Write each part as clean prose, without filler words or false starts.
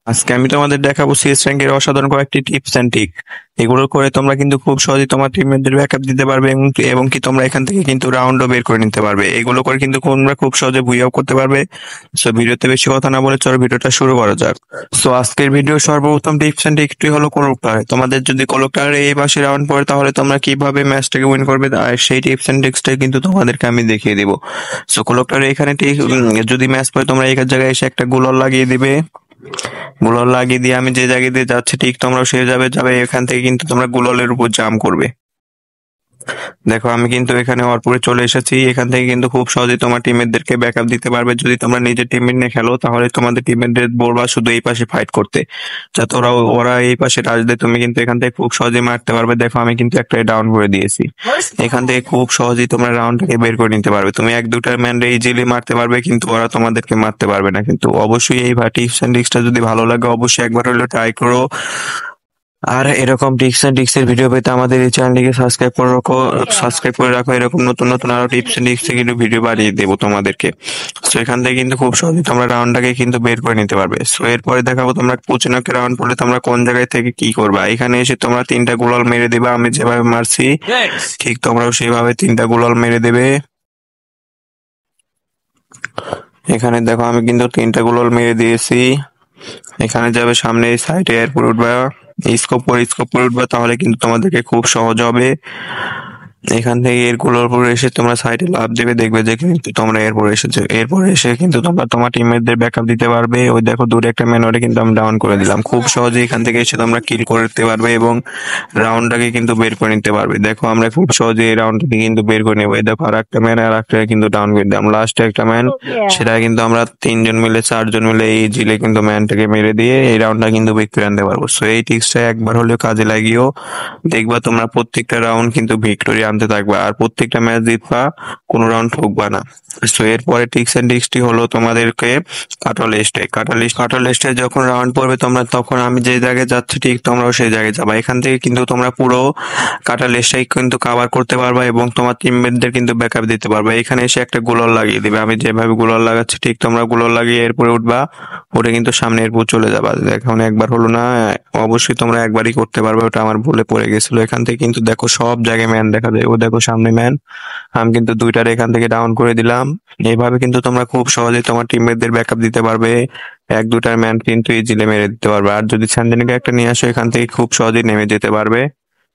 আজকে আমি তোমাদের দেখাবো সিএস র্যাঙ্কের অসাধারণ কয়েকটি টিপস এন্ড ট্রিক। এগুলো করে তোমরা কিন্তু খুব সহজেই তোমার টিমমেটদের ব্যাকআপ দিতে পারবে এবং কি তোমরা এখান থেকে কিন্তু রাউন্ডও বের করে নিতে পারবে। এগুলো করে কিন্তু তোমরা খুব সহজে বুইয়াও করতে পারবে। সো ভিডিওতে বেশি কথা না বলে চলো ভিডিওটা শুরু করা যাক। সো আজকের ভিডিও সর্বপ্রথম টিপস এন্ড ট্রিকটি হলো কোলক্টার। তোমাদের যদি কোলক্টারে এই পাশে রাউন্ড পড়ে তাহলে তোমরা কিভাবে ম্যাচটাকে উইন করবে আর সেই টিপস এন্ড ট্রিক্সটাই কিন্তু তোমাদেরকে আমি দেখিয়ে দিব। সো কোলক্টারে এখানে যদি ম্যাচ পড়ে তোমরা এই জায়গায় এসে একটা গোলার লাগিয়ে দিবে। গুলাল লাগিয়ে দিয়ে আমি যে জায়গা দিয়ে যাচ্ছি ঠিক তোমরাও সেই যাবে এখান থেকে কিন্তু তোমরা গুলালের উপর জাম্প করবে। দেখো আমি কিন্তু এখানে অরপুরে চলে এসেছি। এখান থেকে কিন্তু খুব সহজেই তোমার টিমমেটদেরকে ব্যাকআপ দিতে পারবে। যদি তোমরা নিজের টিমমেট নিয়ে খেলো তাহলে তোমাদের টিমমেটদের বলবা শুধু এই পাশে ফাইট করতে, যাতে ওরা এই পাশে আসবে। তুমি কিন্তু এখান থেকে খুব সহজেই মারতে পারবে। দেখো আমি কিন্তু একটা ডাউন করে দিয়েছি। এখান থেকে খুব সহজেই তোমরা রাউন্ডটাকে বের করে নিতে পারবে। তুমি এক দুটার ম্যানরে ইজিলি মারতে পারবে, কিন্তু ওরা তোমাদেরকে মারতে পারবে না। কিন্তু অবশ্যই এই টিপস এন্ড ট্রিক্সটা যদি ভালো লাগে অবশ্যই একবার হলেও ট্রাই করো। আর এরকম টিপস এন্ড ট্রিক্স এর ভিডিও পেতে আমাদের এই চ্যানেলটিকে সাবস্ক্রাইব করে রাখো। এরকম নতুন নতুন আরো টিপস এন্ড ট্রিক্স কিন্তু ভিডিও বানিয়ে দেবো তোমাদেরকে। সো এখান থেকে কিন্তু খুব সহজে তোমরা রাউন্ডটাকে কিন্তু বের করে নিতে পারবে। সো এরপরে দেখাবো তোমরা পুচিনকে রাউন্ড পড়লে তোমরা কোন জায়গায় থেকে কি করবা। এখানে এসে তোমরা 3টা গুলাল মেরে দেবে। আমি যেভাবে মারছি ঠিক তোমরাও সেইভাবে 3টা গুলাল মেরে দেবে। এখানে দেখো আমি কিন্তু 3টা গুলাল মেরে দিয়েছি। এখানে যাবে সামনে সাইডে এয়ারপোর্ট উঠবা, স্কোপ করে উঠবা, তাহলে কিন্তু তোমাদেরকে খুব সহজ হবে। এখান থেকে এরগুলোর উপর এসে তোমরা সাইডে লাফ দেবে, দেখবে যে কিন্তু তোমরা এরপর এসেছো। এরপর এসে কিন্তু তোমরা তোমার টিমমেটদের ব্যাকআপ দিতে পারবে। ওই দেখো দূরে একটা ম্যান, ওটা কিন্তু আমি ডাউন করে দিলাম। খুব সহজে এখান থেকে এসে তোমরা কিল করতে পারবে এবং রাউন্ডটাকে কিন্তু বের করে নিতে পারবে। দেখো আমরা খুব সহজে এই রাউন্ডটাকে কিন্তু বের করে নেবো। এই দেখো আর একটা ম্যান, আর একটা কিন্তু ডাউন করে দিলাম। লাস্টে একটা ম্যান, সেটা কিন্তু আমরা 4জন মিলে এই জিলে কিন্তু ম্যানটাকে মেরে দিয়ে এই রাউন্ডটা কিন্তু বিক্রি আনতে পারবো। সো এই টিপসটা একবার হলেও কাজে লাগিও, দেখবা তোমরা প্রত্যেকটা রাউন্ড কিন্তু ভিক্টোরি আনতে থাকবা আর প্রত্যেকটা ম্যাচ জিতবা, কোনো রাউন্ড ঠকবা না। সো এরপরে টিপস এন্ড ট্রিক্সটি হলো তোমাদেরকে কাটাল লিস্টে যখন রাউন্ড পড়বে তোমরা, তখন আমি যে জায়গায় যাচ্ছি ঠিক তোমরাও সেই জায়গায় যাবা। এখান থেকে কিন্তু তোমরা পুরো কাটাল লিস্টটাই কিন্তু কভার করতে পারবা এবং তোমার টিমমেটদের কিন্তু ব্যাকআপ দিতে পারবা। এখানে এসে একটা গোলাল লাগিয়ে দিবে। আমি যেভাবে গোলাল লাগাচ্ছি ঠিক তোমরা গোলাল লাগিয়ে এরপরে উঠবা, উঠে কিন্তু সামনে এরপর চলে যাবা। এখন একবার হলো না, অবশ্যই তোমরা একবারই করতে পারবে। ওটা আমার ভুলে পড়ে গেছিল। এখান থেকে কিন্তু দেখো সব জায়গায় ম্যান দেখা যায়। ও দেখো সামনে ম্যান, আমি কিন্তু 2টার এখান থেকে ডাউন করে দিলাম। এইভাবে কিন্তু তোমরা খুব সহজেই তোমার টিমমেটদের ব্যাকআপ দিতে পারবে। এক দুটার ম্যান কিন্তু ইজিলি মেরে দিতে পারবে। আর যদি স্যান্ডেনিকে একটা নিয়ে আসো এখান থেকে খুব সহজেই নেমে যেতে পারবে।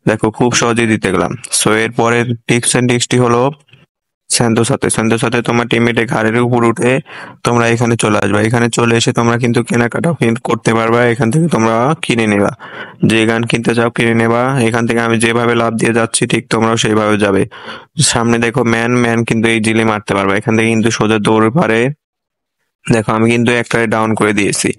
দেখো খুব সহজেই দিতে গেলাম। সো এর পরের টিপস এন্ড ট্রিক্সটি হলো স্যান্তোসাতে তোমার টিমমেটের ঘাড়ের উপর উঠে তোমরা এখানে চলে আসবা। এখানে চলে এসে তোমরা কিন্তু কেনাকাটা করতে পারবা। এখান থেকে তোমরা কিনে নেবা, যে গান কিনতে চাও কিনে নেবা। এখান থেকে আমি যেভাবে লাভ দিয়ে যাচ্ছি ঠিক তোমরাও সেইভাবে যাবে। সামনে দেখো ম্যান কিন্তু এই জিলে মারতে পারবা। এখান থেকে কিন্তু সোজা দৌড়ে পারে। দেখো আমি কিন্তু একটা ডাউন করে দিয়েছি।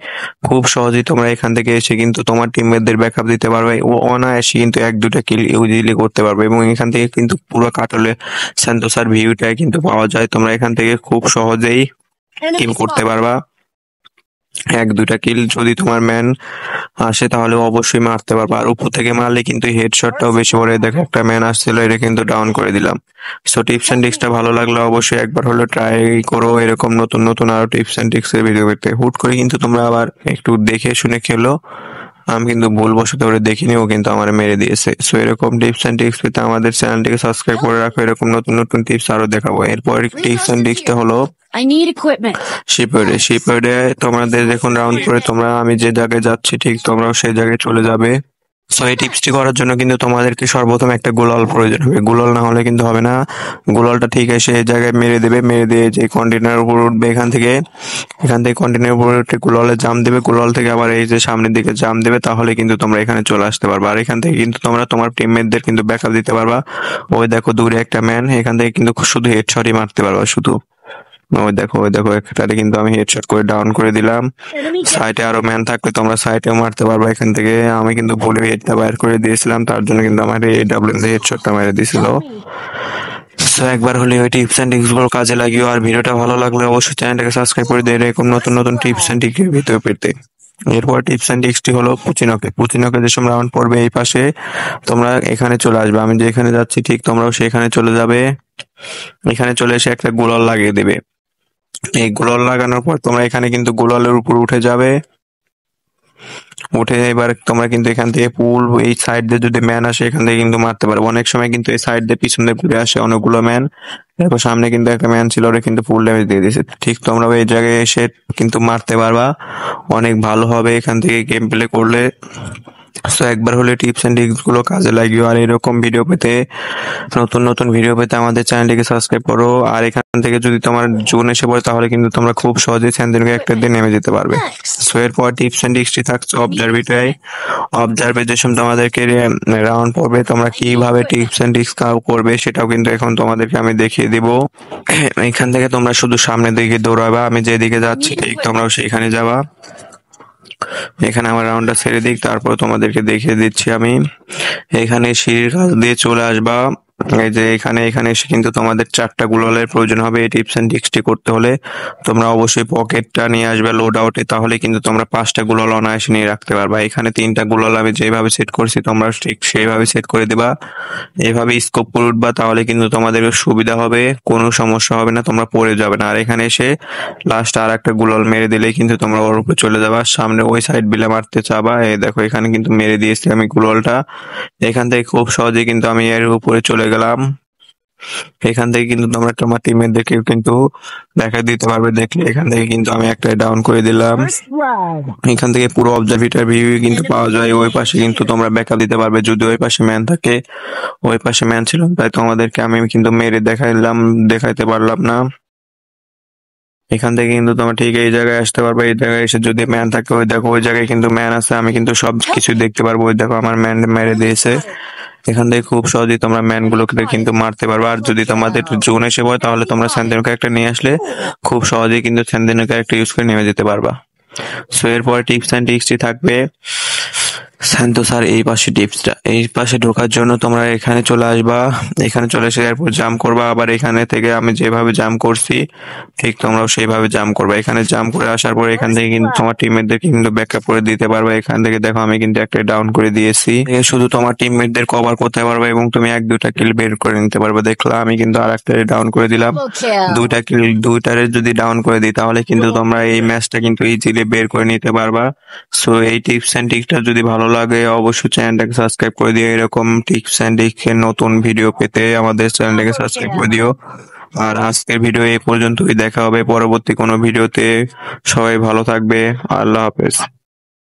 খুব সহজেই তোমরা এখান থেকে এসে কিন্তু তোমার টিমমেটদের ব্যাকআপ দিতে পারবে ও অনায়াসে কিন্তু 1-2টা কিল ইজিলি করতে পারবে এবং এখান থেকে কিন্তু পুরো কাটলে স্যান্তোসার ভিউটা কিন্তু পাওয়া যায়। তোমরা এখান থেকে খুব সহজেই কিল করতে পারবা। 1-2টা কিল যদি তোমার ম্যান আসে তাহলে অবশ্যই মারতে পারবা। আর উপর থেকে মারলে কিন্তু হেডশটটাও বেশি পড়ে। দেখো একটা ম্যান আসছিল, এটা কিন্তু ডাউন করে দিলাম। সো টিপস এন্ড ট্রিক্সটা ভালো লাগলে অবশ্যই একবার হলো ট্রাই করো। এরকম নতুন নতুন আরো টিপস এন্ড ট্রিক্স এর ভিডিও পেতে হুট করে কিন্তু তোমরা আবার একটু দেখে শুনে খেলো। আমি কিন্তু ভুলবশত করে দেখিনি, ও কিন্তু আমার মেরে দিয়েছে। সো এরকম টিপস এন্ড ট্রিক্স পেতে আমাদের চ্যানেলটিকে সাবস্ক্রাইব করে রাখো। এরকম নতুন নতুন টিপস আরো দেখাবো। এরপর টিপস এন্ড ট্রিক্সটা হলো I need equipment. শিপইয়ার্ডে তোমাদের যখন রাউন্ড করে তোমরা আমি যে জায়গায় যাচ্ছি ঠিক তোমরাও সেই জায়গায় চলে যাবে। সো এই টিপসটি করার জন্য কিন্তু তোমাদেরকে সর্বপ্রথম একটা গুলাল প্রয়োজন হবে। গুলাল না হলে কিন্তু হবে না। গুলালটা ঠিক এসে এই জায়গায় মেরে দেবে, মেরে দিয়ে যে কন্টেনার উপর উঠবে এখান থেকে কন্টেনার উপর উঠে গুলালে জাম দেবে। গুলাল থেকে আবার এই যে সামনের দিকে জাম দেবে, তাহলে কিন্তু তোমরা এখানে চলে আসতে পারবে। আর এখান থেকে কিন্তু তোমরা তোমার টিমমেটদের কিন্তু ব্যাকআপ দিতে পারবা। ওই দেখো দূরে একটা ম্যান, এখান থেকে কিন্তু শুধু হেডশটই মারতে পারবা শুধু। ওই দেখো একটারে কিন্তু আমি হেডশট করে ডাউন করে দিলাম। সাইডে আরো ম্যান থাকলে তোমরা সাইডেও মারতে পারবা এখান থেকে। আমি কিন্তু ভুলে হেডটা বাইর করে দিয়েছিলাম, তার জন্য কিন্তু আমার এই ডাব্লিউ হেডশটটা মেরে দিয়েছিল। সো একবার হলে ওই টিপস এন্ড ট্রিক্স গুলো কাজে লাগিও। আর ভিডিওটা ভালো লাগলে অবশ্যই চ্যানেলটাকে সাবস্ক্রাইব করে দিয়ে এরকম নতুন নতুন টিপস এন্ড ট্রিক্স ভিডিও পেতে। এরপর টিপস এন্ড ট্রিক্সটি হলো পুচিনকে যে সময় রাউন্ড পড়বে এই পাশে তোমরা এখানে চলে আসবে। আমি যেখানে যাচ্ছি ঠিক তোমরাও সেখানে চলে যাবে। এখানে চলে এসে একটা গোলাল লাগিয়ে দেবে। এই গোলাল লাগানোর পর তোমরা এখানে কিন্তু গোলালের উপর উঠে যাবে। উঠে এবার তোমরা কিন্তু এখান থেকে পুল এই সাইড দিয়ে যদি ম্যান আসে এখান থেকে কিন্তু মারতে পারবো। অনেক সময় কিন্তু এই সাইড দিয়ে পিছন দিয়ে ঘুরে আসে অনেকগুলো ম্যান। দেখো সামনে কিন্তু একটা ম্যান ছিল, ওরা কিন্তু ফুল ড্যামেজ দিয়ে দিয়েছে। ঠিক তোমরা এই জায়গায় এসে কিন্তু মারতে পারবা, অনেক ভালো হবে এখান থেকে গেম প্লে করলে। সো একবার হলে টিপস এন্ড ট্রিক্স গুলো কাজে লাগিও। আর এরকম ভিডিও পেতে, নতুন নতুন ভিডিও পেতে আমাদের চ্যানেলটিকে সাবস্ক্রাইব করো। আর এখান থেকে যদি তোমার জোন এসে পড়ে তাহলে কিন্তু তোমরা খুব সহজেই স্যান্ডেলকে একটা দিয়ে নেমে যেতে পারবে। সো এরপর টিপস এন্ড ট্রিক্সটি থাকছে অবজারভেটাই। অবজার্ভে যে সময় তোমাদেরকে রাউন্ড পড়বে, তোমরা কিভাবে টিপস এন্ড ট্রিক্স করবে সেটাও কিন্তু এখন তোমাদেরকে আমি দেখিয়ে দিব। এখান থেকে তোমরা শুধু সামনের দিকে দৌড়াবা, আমি যেদিকে যাচ্ছি ঠিক তোমরাও সেইখানে যাবা। এখানে আমার রাউন্ডটা ছেড়ে দিক, তারপর তোমাদেরকে দেখিয়ে দিচ্ছি আমি। এখানে সিঁড়ির কাছ দিয়ে চলে আসবা। এই যে এখানে এসে কিন্তু তোমাদের 4টা গ্লোয়ালের প্রয়োজন হবে এই টিপস এন্ড ট্রিক্সটি করতে হলে। তোমরা অবশ্যই পকেটটা নিয়ে আসবে লোড আউটে, তাহলে কিন্তু তোমরা 5টা গ্লোয়াল অনায়াসে নিয়ে রাখতে পারবা। এখানে 3টা গ্লোয়াল আমি যেভাবে সেট করছি তোমরা ঠিক সেইভাবে সেট করে দিবা। এভাবে স্কোপ করে উঠবা, তাহলে কিন্তু তোমাদের সুবিধা হবে, কোনো সমস্যা হবে না, তোমরা পড়ে যাবে না। আর এখানে এসে লাস্ট আর একটা গ্লোয়াল মেরে দিলেই কিন্তু তোমরা ওর উপরে চলে যাবা। সামনে ওই সাইড বিলে মারতে চাবা, এই দেখো এখানে কিন্তু মেরে দিয়েছি আমি গ্লোয়ালটা। এখান থেকে খুব সহজে কিন্তু আমি এর উপরে চলে গেলাম। এখান থেকে কিন্তু তোমরা তোমার টিমমেটদেরকে কিন্তু দেখা দিতে পারবে। দেখলে এখান থেকে কিন্তু আমি একটা ডাউন করে দিলাম। এখান থেকে পুরো অবজারভেটর ভিউ কিন্তু পাওয়া যায়। ওই পাশে কিন্তু তোমরা ব্যাকআপ দিতে পারবে যদি ওই পাশে ম্যান থাকে। ওই পাশে ম্যান ছিল, তাই তোমাদেরকে আমি কিন্তু মেরে দেখাইতে পারলাম না। এখান থেকে কিন্তু তোমরা ঠিক এই জায়গায় আসতে পারবে। এই জায়গায় এসে যদি ম্যান থাকে, ওই দেখো ওই জায়গায় কিন্তু ম্যান আছে, আমি কিন্তু সব কিছু দেখতে পারবো। ওই দেখো আমার ম্যান মেরে দিয়েছে। এখান থেকে খুব সহজেই তোমরা ম্যান গুলোকে কিন্তু মারতে পারবে। আর যদি তোমাদের জোন এসে পড়ে তাহলে তোমরা স্যান্ডেনো ক্যারেক্টার নিয়ে আসলে খুব সহজেই কিন্তু স্যান্ডেনো ক্যারেক্টার ইউজ করে নেমে যেতে পারবা। সো এরপরে টিপস এন্ড ট্রিক্সটি থাকবে। শান্ত স্যার এই পাশে টিপসটা, এই পাশে ঢোকার জন্য তোমরা এখানে চলে আসবা। এখানে চলে এসে এরপর জাম্প করবা। আবার এখানে থেকে আমি যেভাবে জাম্প করছি ঠিক তোমরাও সেইভাবে জাম্প করবা। এখানে জাম্প করে আসার পর এখান থেকে কিন্তু তোমার টিমমেটদেরকে কিন্তু ব্যাকআপ করে দিতে পারবে। এখান থেকে দেখো আমি কিন্তু একটা ডাউন করে দিয়েছি। শুধু তোমার টিমমেটদের কভার করতে পারবে এবং তুমি 1-2টা কিল বের করে নিতে পারবে। দেখলা আমি কিন্তু আর একটা ডাউন করে দিলাম। 2টা কিল, 2টারে যদি ডাউন করে দিই তাহলে কিন্তু তোমরা এই ম্যাচটা কিন্তু ইজিলি বের করে নিতে পারবা। সো এই টিপস এন্ড ট্রিক্সটা যদি ভালো লাগে অবশ্যই চ্যানেলটাকে সাবস্ক্রাইব করে দিও। এরকম টিপস এন্ড ট্রিক্সের নতুন ভিডিও পেতে আমাদের চ্যানেলটাকে সাবস্ক্রাইব করে দিও। আর আজকের ভিডিও এই পর্যন্তই, দেখা হবে পরবর্তী কোনো ভিডিওতে। সবাই ভালো থাকবে, আল্লাহ হাফেজ।